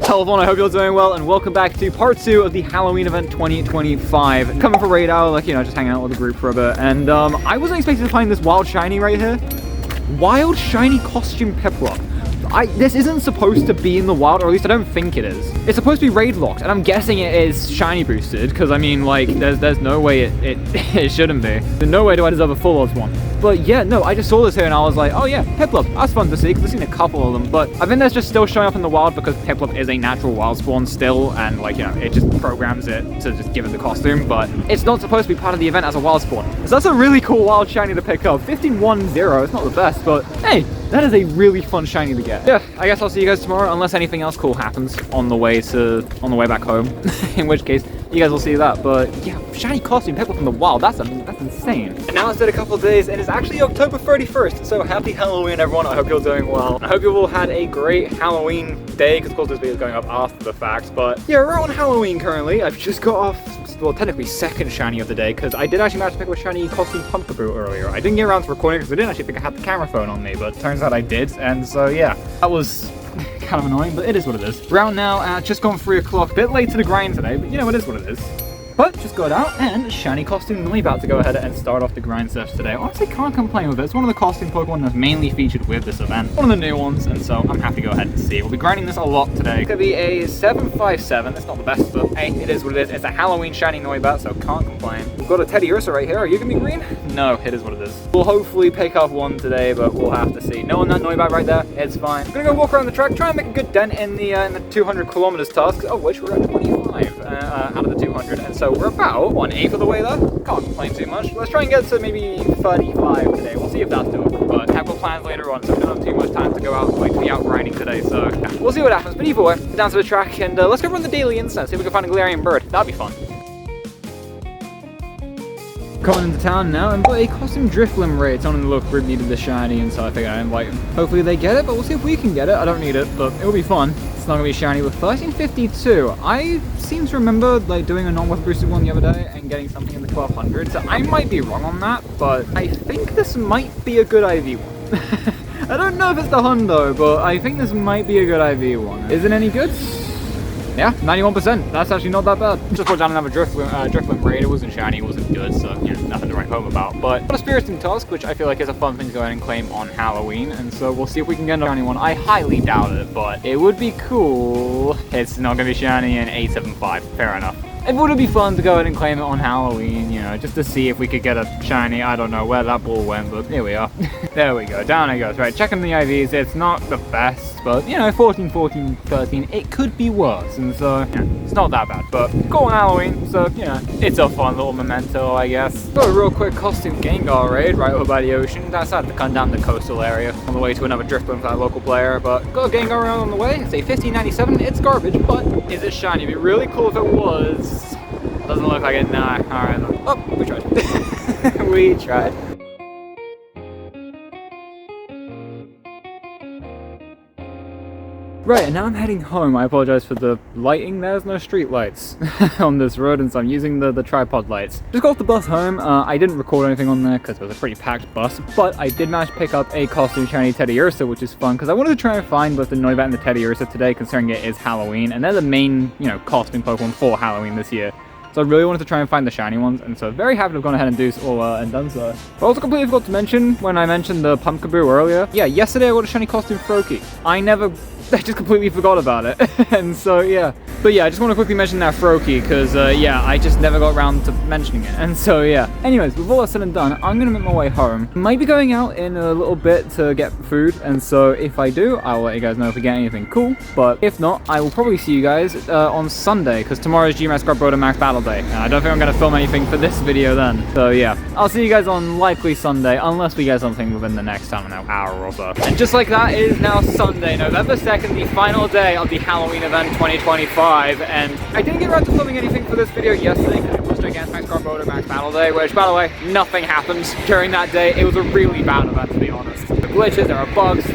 Hello everyone, I hope you're doing well, and welcome back to part 2 of the Halloween event 2025. Coming for raid hour, like, you know, just hanging out with the group for a bit, and I wasn't expecting to find this wild shiny right here. Wild shiny costume Piplup. This isn't supposed to be in the wild, or at least I don't think it is. It's supposed to be raid locked, and I'm guessing it is shiny boosted, because I mean, like, there's no way it shouldn't be. There's no way do I deserve a full odds one. But yeah, no, I just saw this here and I was like, oh yeah, Piplup, that's fun to see, because I've seen a couple of them, but I think that's just still showing up in the wild because Piplup is a natural wild spawn still, and like, you know, it just programs it to just give it the costume, but it's not supposed to be part of the event as a wild spawn. So that's a really cool wild shiny to pick up. 15-1-0, it's not the best, but hey, that is a really fun shiny to get. Yeah, I guess I'll see you guys tomorrow, unless anything else cool happens on the way back home, in which case, you guys will see that. But yeah, shiny costume Piplup from the wild, that's insane. And now it's been a couple of days, and it's actually October 31st, so happy Halloween everyone, I hope you're doing well. I hope you all had a great Halloween day, because of course this video is going up after the fact, but yeah, we're on Halloween currently. I've just got off, well, technically second shiny of the day, because I did actually manage to pick up a shiny costume Pumpkaboo earlier. I didn't get around to recording because I didn't actually think I had the camera phone on me, but it turns out I did, and so yeah, that was kind of annoying, but it is what it is. Around now, just gone 3 o'clock, bit late to the grind today, but you know, it is what it is. But just got out, and shiny costume really about to go ahead and start off the grind steps today. Honestly, can't complain with it. It's one of the costume Pokemon that's mainly featured with this event. One of the new ones, and so I'm happy to go ahead and see. We'll be grinding this a lot today. It's gonna be a 757. It's not the best, but hey, it is what it is. It's a Halloween shiny Noibat, so can't complain. We've got a Teddy Ursa right here. Are you gonna be green? No, it is what it is. We'll hopefully pick up one today, but we'll have to see. No on that Noibat right there. It's fine. I'm gonna go walk around the track, try and make a good dent in the 200 kilometers task, of which we're at 25 out of the 200, and so we're about 1/8 of the way there. Can't complain too much. Let's try and get to maybe 35 today. We'll see if that's doable, but have got plans later on, so we don't have too much time to go out, like, to be out grinding today, so yeah, we'll see what happens. But either way, get down to the track, and let's go run the daily incense, see if we can find a Galarian bird. That'd be fun. Coming into town now, and got a costume Drifloon raid. It's on in the local group needed the shiny, and so I figured I'd invite them. Hopefully they get it, but we'll see if we can get it. I don't need it, but it'll be fun. It's not gonna be shiny with 1352. I seem to remember like doing a non-weapon boosted one the other day and getting something in the 1200. So I might be wrong on that, but I think this might be a good IV one. I don't know if it's the hundo, but I think this might be a good IV one. Is it any good? Yeah, 91%. That's actually not that bad. Just put down another Drifloon raid. It wasn't shiny, it wasn't good, so you know, nothing to write home about. But got a Spiriting Tusk, which I feel like is a fun thing to go ahead and claim on Halloween, and so we'll see if we can get a shiny one. I highly doubt it, but it would be cool. It's not gonna be shiny in 875. Fair enough. It would be fun to go ahead and claim it on Halloween, you know, just to see if we could get a shiny. I don't know where that ball went, but here we are. There we go, down it goes. Right, checking the IVs, it's not the best, but, you know, 14, 14, 13, it could be worse, and so, yeah, it's not that bad, but go on Halloween, so, you know, it's a fun little memento, I guess. Got a real quick costume Gengar raid right over by the ocean. Decided to come down the coastal area on the way to another Drifloon for that local player, but got a Gengar around on the way. It's a 1597, it's garbage, but is it shiny? It'd be really cool if it was. Doesn't look like it, nah. Alright. Oh, we tried. We tried. Right, and now I'm heading home. I apologize for the lighting. There's no street lights on this road, and so I'm using the tripod lights. Just got off the bus home. I didn't record anything on there because it was a pretty packed bus, but I did manage to pick up a costume shiny Teddy Ursa, which is fun, because I wanted to try and find both the Noibat and the Teddy Ursa today, considering it is Halloween, and they're the main, you know, costume Pokemon for Halloween this year. So I really wanted to try and find the shiny ones, and so very happy to have gone ahead and do so, and done so. But also completely forgot to mention, when I mentioned the Pumpkaboo earlier, yeah, yesterday I got a shiny costume Froakie. I just completely forgot about it, and so yeah. But yeah, I just want to quickly mention that Froakie, because yeah, I just never got around to mentioning it, and so yeah. Anyways, with all that said and done, I'm gonna make my way home. Might be going out in a little bit to get food, and so if I do, I'll let you guys know if we get anything cool, but if not, I will probably see you guys on Sunday, because tomorrow is GMS Scrub Road Max Battle Day, and I don't think I'm gonna film anything for this video then. So yeah, I'll see you guys on likely Sunday, unless we get something within the next, I don't know, hour or so. And just like that, it is now Sunday, November 2nd, the final day of the Halloween event 2025, and I didn't get around to filming anything for this video yesterday because it was against Max Scrub Road Max Battle Day, which, by the way, nothing happened during that day. It was a really bad event, to be honest. The glitches, there are bugs,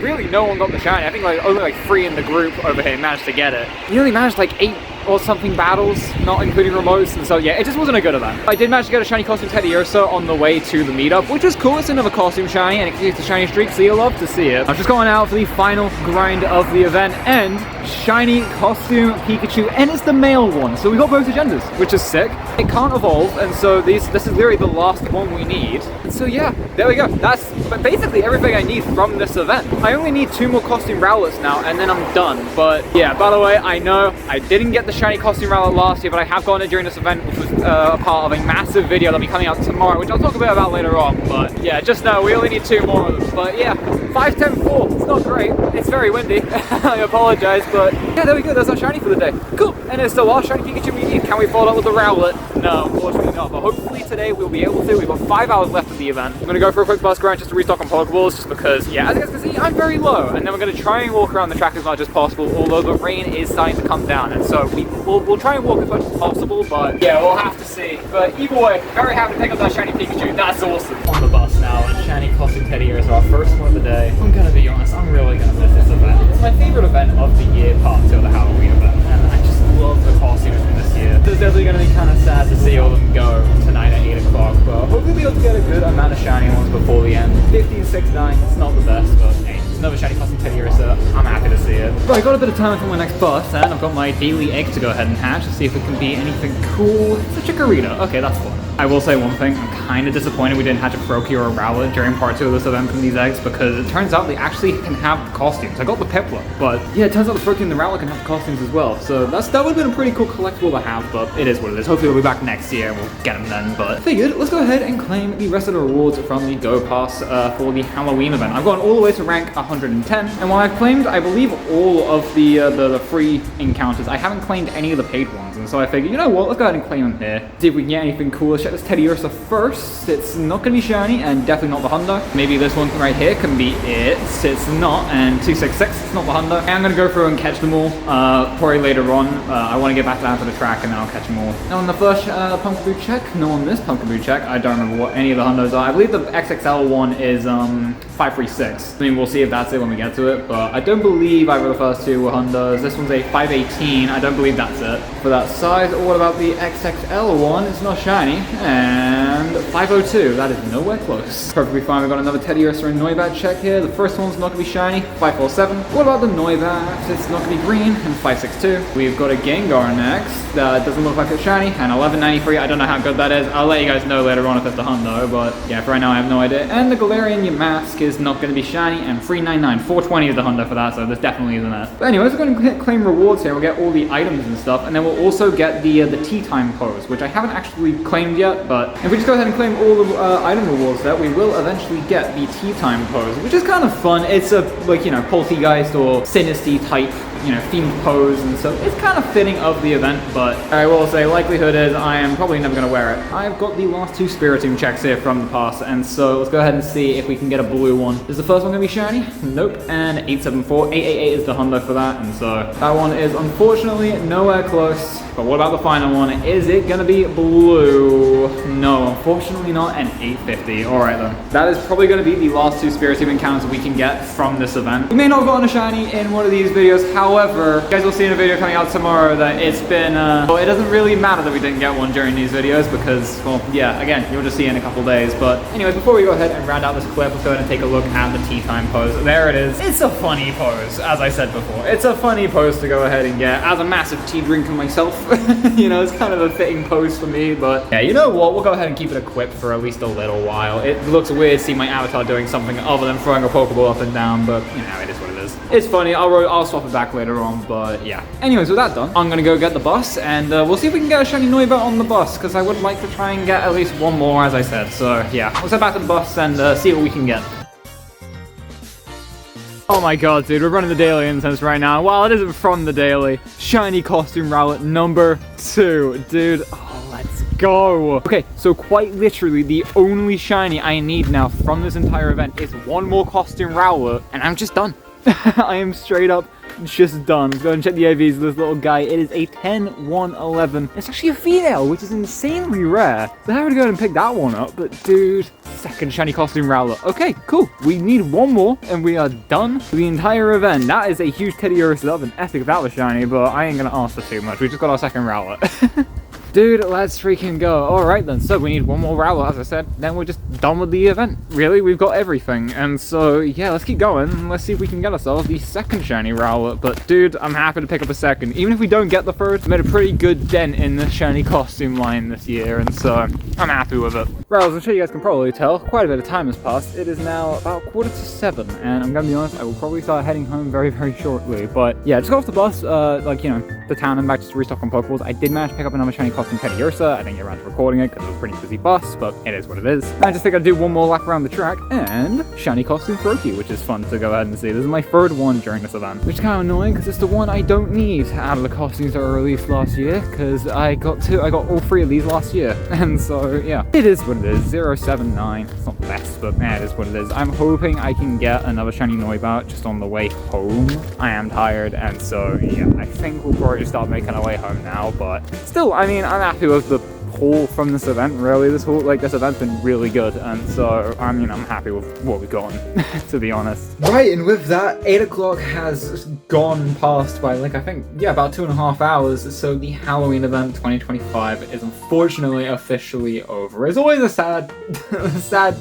really no one got the shiny. I think like only like 3 in the group over here managed to get it. You only managed like 8 or something battles, not including remotes, and so yeah, it just wasn't a good event. I did manage to get a shiny costume Teddy Ursa on the way to the meetup, which was cool. It's another costume shiny, and it continues the shiny streak, so you'll love to see it. I'm just going out for the final grind of the event, and shiny costume Pikachu, and it's the male one, so we got both agendas, which is sick. It can't evolve, and so this is literally the last one we need. And so yeah, there we go. That's basically everything I need from this event. I only need 2 more costume Rowlets now, and then I'm done. But yeah, by the way, I know I didn't get the shiny costume Rowlet last year, but I have gotten it during this event, which was a part of a massive video that'll be coming out tomorrow, which I'll talk a bit about later on. But yeah, just know we only need 2 more of them. But yeah, 5, 10, 4. It's not great. It's very windy. I apologize, but yeah, there we go. That's our shiny for the day. Cool. And it's the last shiny Pikachu we need. Can we follow up with the Rowlet? No, unfortunately not. But hopefully today we'll be able to. We've got 5 hours left of the event. I'm gonna go for a quick bus grind just to restock on Pokeballs, just because, yeah, as you guys can see, I'm very low. And then we're gonna try and walk around the track as much as possible, although the rain is starting to come down. And so we'll try and walk as much as possible, but yeah, we'll have to see. But either way, very happy to pick up that shiny Pikachu. That's awesome. On the bus now, and shiny costume Teddiursa is our first one of the day. I'm gonna be honest, I'm really gonna miss this event. It's my favorite event of the year, part 2 of the Halloween event, and I just love the costumes from this year. So it's definitely gonna be kind of sad to see all of them go tonight at 8 o'clock, but hopefully we'll be able to get a good amount of shiny ones before the end. 15, 6, 9, it's not the best, but hey, it's another shiny costume Teddiursa, I'm happy to see it. Right, I got a bit of time until my next bus, and I've got my daily egg to go ahead and hatch to see if it can be anything cool. It's a Chikorita. Okay, that's fun. I will say one thing, I'm kind of disappointed we didn't hatch a Froakie or a Rowlet during part 2 of this event from these eggs, because it turns out they actually can have the costumes. I got the Piplup, but yeah, it turns out the Froakie and the Rowlet can have the costumes as well. So that would have been a pretty cool collectible to have, but it is what it is. Hopefully we'll be back next year and we'll get them then. But figured, let's go ahead and claim the rest of the rewards from the Go Pass for the Halloween event. I've gone all the way to rank 110, and while I've claimed, I believe, all of the free encounters, I haven't claimed any of the paid ones. And so I figured, you know what, let's go ahead and claim them here. See if we can get anything cool. Let's check this Teddiursa first. It's not going to be shiny, and definitely not the Hundo. Maybe this one right here can be it. It's not, and 266, it's not the Hundo. And I'm going to go through and catch them all, probably later on. I want to get back down to the track, and then I'll catch them all. Now on the first Pumpkaboo check, no on this Pumpkaboo check, I don't remember what any of the Hundos are. I believe the XXL one is 536. I mean, we'll see if that's it when we get to it, but I don't believe either of the first 2 were Hundos. This one's a 518, I don't believe that's it. For that size, what about the XXL one? It's not shiny, and 502, that is nowhere close. Perfectly fine, we've got another Teddiursa and Noibat check here. The first one's not going to be shiny, 547. What about the Noibat? It's not going to be green, and 562. We've got a Gengar next, that doesn't look like it's shiny, and 1193, I don't know how good that is. I'll let you guys know later on if it's the Hundo, but yeah, for right now I have no idea. And the Galarian Yamask is not going to be shiny, and 399, 420 is the Hundo for that, so this definitely isn't it. But anyways, we're going to hit claim rewards here. We'll get all the items and stuff, and then we'll also get the tea time pose, which I haven't actually claimed yet, but if we just go ahead and claim all the item rewards there, we will eventually get the tea time pose, which is kind of fun. It's a, like, you know, Poltegeist or Sinistea type, you know, themed pose, and so it's kind of fitting of the event, but I will say likelihood is I am probably never going to wear it. I've got the last 2 Spiritomb checks here from the past, and so let's go ahead and see if we can get a blue one. Is the first one going to be shiny? Nope. And 874, 888 is the Hundo for that, and so that one is unfortunately nowhere close. But what about the final one? Is it going to be blue? No, unfortunately not, and 850. Alright then. That is probably going to be the last 2 Spiritomb encounters we can get from this event. We may not have gotten a shiny in one of these videos, however, you guys will see in a video coming out tomorrow that it's been, well, it doesn't really matter that we didn't get one during these videos because, well, yeah, again, you'll just see in a couple days. But anyways, before we go ahead and round out this clip, let's go ahead and take a look at the tea time pose. There it is. It's a funny pose, as I said before. It's a funny pose to go ahead and get. As a massive tea drinker myself, you know, it's kind of a fitting pose for me, but yeah, you know what? We'll go ahead and keep it equipped for at least a little while. It looks weird to see my avatar doing something other than throwing a Pokeball up and down, but you know, it is what it is. It's funny. I'll swap it back later on, but yeah. Anyways, with that done, I'm gonna go get the bus, and we'll see if we can get a shiny Noibat on the bus, because I would like to try and get at least one more, as I said. So yeah, let's head back to the bus and see what we can get. Oh my god, dude, we're running the daily incense right now. Well, it isn't from the daily. Shiny costume Rowlet number 2. Dude, oh, let's go. Okay, so quite literally, the only shiny I need now from this entire event is one more costume Rowlet, and I'm just done. I am straight up just done. Let's go and check the AVs of this little guy. It is a 10-1-11. It's actually a female, which is insanely rare. So I have to go and pick that one up, but dude, second shiny costume Rowlet. Okay, cool. We need one more, and we are done for the entire event. That is a huge Teddiursa. That would have been epic if that was shiny, but I ain't gonna ask for too much. We just got our second Rowlet. Dude, let's freaking go. Alright then, so we need one more Rowlet, as I said, then we're just done with the event. Really, we've got everything, and so, yeah, let's keep going, and let's see if we can get ourselves the second shiny Rowlet. But dude, I'm happy to pick up a second. Even if we don't get the first, we made a pretty good dent in the shiny costume line this year, and so I'm happy with it. Rowlets, I'm sure you guys can probably tell, quite a bit of time has passed. It is now about 6:45, and I'm gonna be honest, I will probably start heading home very, very shortly. But yeah, just got off the bus, like, you know, the town and back just to restock on Pokeballs. I did manage to pick up another shiny costume Teddiursa. I didn't get around to recording it because it was a pretty busy bus, but it is what it is. I just think I'd do one more lap around the track, and shiny costume Froakie, which is fun to go ahead and see. This is my third one during this event, which is kind of annoying because it's the one I don't need out of the costumes that were released last year, because I got all three of these last year, and so yeah, it is what it is. 079. It's not the best, but it is what it is. I'm hoping I can get another shiny Noibat just on the way home. I am tired, and so yeah, I think we'll probably just start making our way home now, but still, I mean, I'm happy with the haul from this event. Really, this event's been really good, and so I mean, I'm happy with what we've gotten, to be honest. Right, and with that, 8 o'clock has gone past by, like, I think, yeah, about 2.5 hours, so the Halloween event 2025 is unfortunately officially over. It's always a sad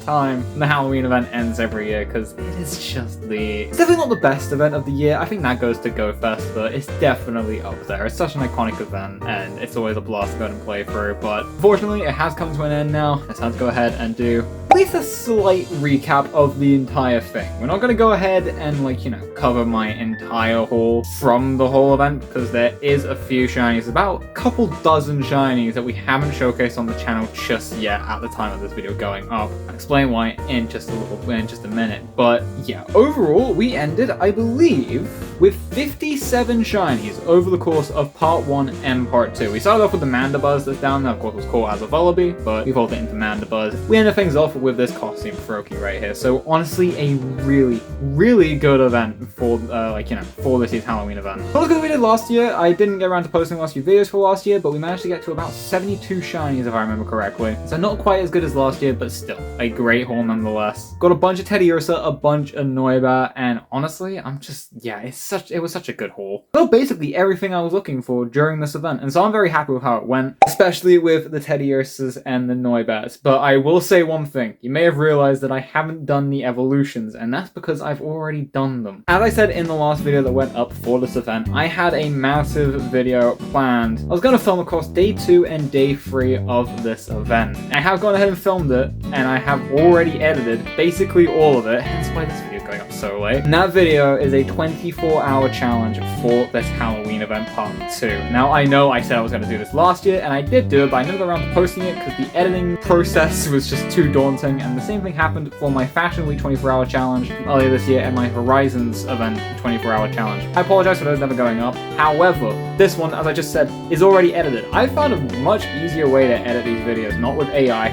time when the Halloween event ends every year, because it is just it's definitely not the best event of the year. I think that goes to Go Fest, but it's definitely up there. It's such an iconic event, and it's always a blast to go and play through, but unfortunately, it has come to an end now. It's time to go ahead and do at least a slight recap of the entire thing. We're not going to go ahead and, like, you know, cover my entire haul from the whole event, because there is a few shinies, about a couple dozen shinies that we haven't showcased on the channel just yet at the time of this video going up. I'll explain why in just a minute. But yeah, overall, we ended, I believe, with 57 shinies over the course of part 1 and part 2. We started off with the Mandibuzz that's down there, of course was caught as a Vullaby, but we evolved it into Mandibuzz. We ended things off with this costume Froakie right here. So honestly, a really, really good event for, like, you know, for this year's Halloween event. Not as good as we did last year. I didn't get around to posting the last few videos for last year, but we managed to get to about 72 shinies if I remember correctly. So not quite as good as last year, but still a great haul nonetheless. Got a bunch of Teddiursa, a bunch of Noibat, and honestly, I'm just, yeah, it was such a good haul. Well, basically everything I was looking for during this event, and so I'm very happy with how it went, especially with the Teddiursas and the Noibats. But I will say one thing, you may have realized that I haven't done the evolutions, and that's because I've already done them. As I said in the last video that went up for this event, I had a massive video planned. I was going to film across day 2 and day 3 of this event. I have gone ahead and filmed it, and I have already edited basically all of it, hence why this video is going up so late. And that video is a 24-hour challenge for this Halloween event part 2. Now, I know I said I was going to do this last year, and I did do it, but I never got around to posting it because the editing process was just too daunting, and the same thing happened for my Fashion Week 24-hour challenge earlier this year and my Horizons event 24-hour challenge. I apologize for those never going up. However, this one, as I just said, is already edited. I found a much easier way to edit these videos, not with AI.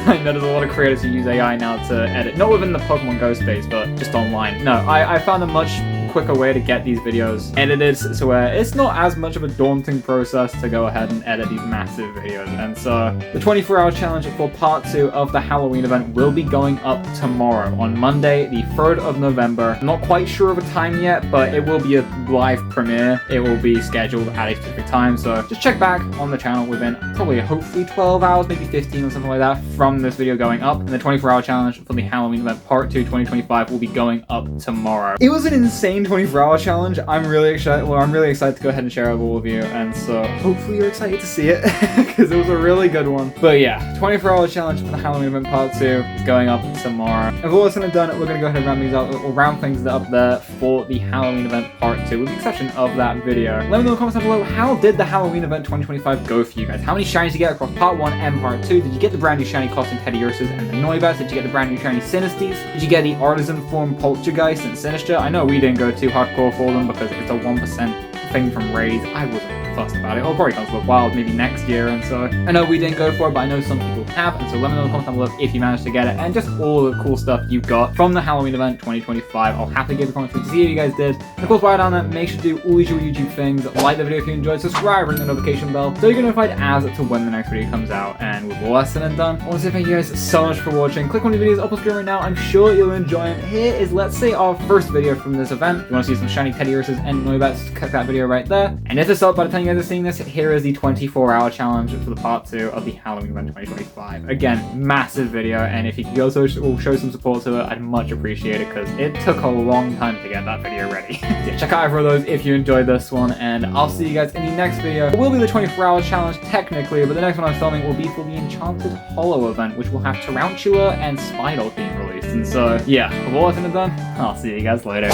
I know there's a lot of creators who use AI now to edit, not within the Pokemon Go space, but just online. No, I found a much quicker way to get these videos edited so where it's not as much of a daunting process to go ahead and edit these massive videos. And so the 24-hour challenge for part 2 of the Halloween event will be going up tomorrow on Monday, the 3rd of November. I'm not quite sure of a time yet, but it will be a live premiere. It will be scheduled at a specific time, so just check back on the channel within probably hopefully 12 hours, maybe 15 or something like that from this video going up. And the 24-hour challenge for the Halloween event part 2 2025 will be going up tomorrow. It was an insane 24-hour challenge. I'm really excited to go ahead and share it with all of you, and so hopefully you're excited to see it because it was a really good one. But yeah, 24-hour challenge for the Halloween event part 2 is going up tomorrow. If all that's done, we're going to go ahead and round things up there for the Halloween event part 2, with the exception of that video. Let me know in the comments down below, how did the Halloween event 2025 go for you guys? How many shinies did you get across part 1 and part 2? Did you get the brand new shiny costume Teddiursas and the Noibats? Did you get the brand new shiny Sinisties? Did you get the artisan form Poltergeist and Sinister? I know we didn't go too hardcore for them because it's a 1% thing from raids. I wasn't fussed about it. It'll probably come to the wild maybe next year, and so I know we didn't go for it, but I know some people have, and so let me know in the comments down below if you managed to get it, and just all the cool stuff you got from the Halloween event 2025. I'll happily give a comment to see if you guys did. And of course, while you're down there, make sure to do all your YouTube things, like the video if you enjoyed, subscribe, ring the notification bell so you get notified as to when the next video comes out. And with all that said and done, I want to say thank you guys so much for watching. Click on the videos up on screen right now. I'm sure you'll enjoy them. Here is, let's say, our first video from this event. If you want to see some shiny Teddiursas and Noibats, click that video right there. And if it's up by the time you guys are seeing this, here is the 24-hour challenge for the part 2 of the Halloween event 2025. Again, massive video, and if you could also show some support to it, I'd much appreciate it, because it took a long time to get that video ready. Yeah, check out every of those if you enjoyed this one, and I'll see you guys in the next video. It will be the 24-hour challenge technically, but the next one I'm filming will be for the Enchanted Hollow event, which will have Tarantula and Spidol being released. And so, yeah, with all that's been done, I'll see you guys later.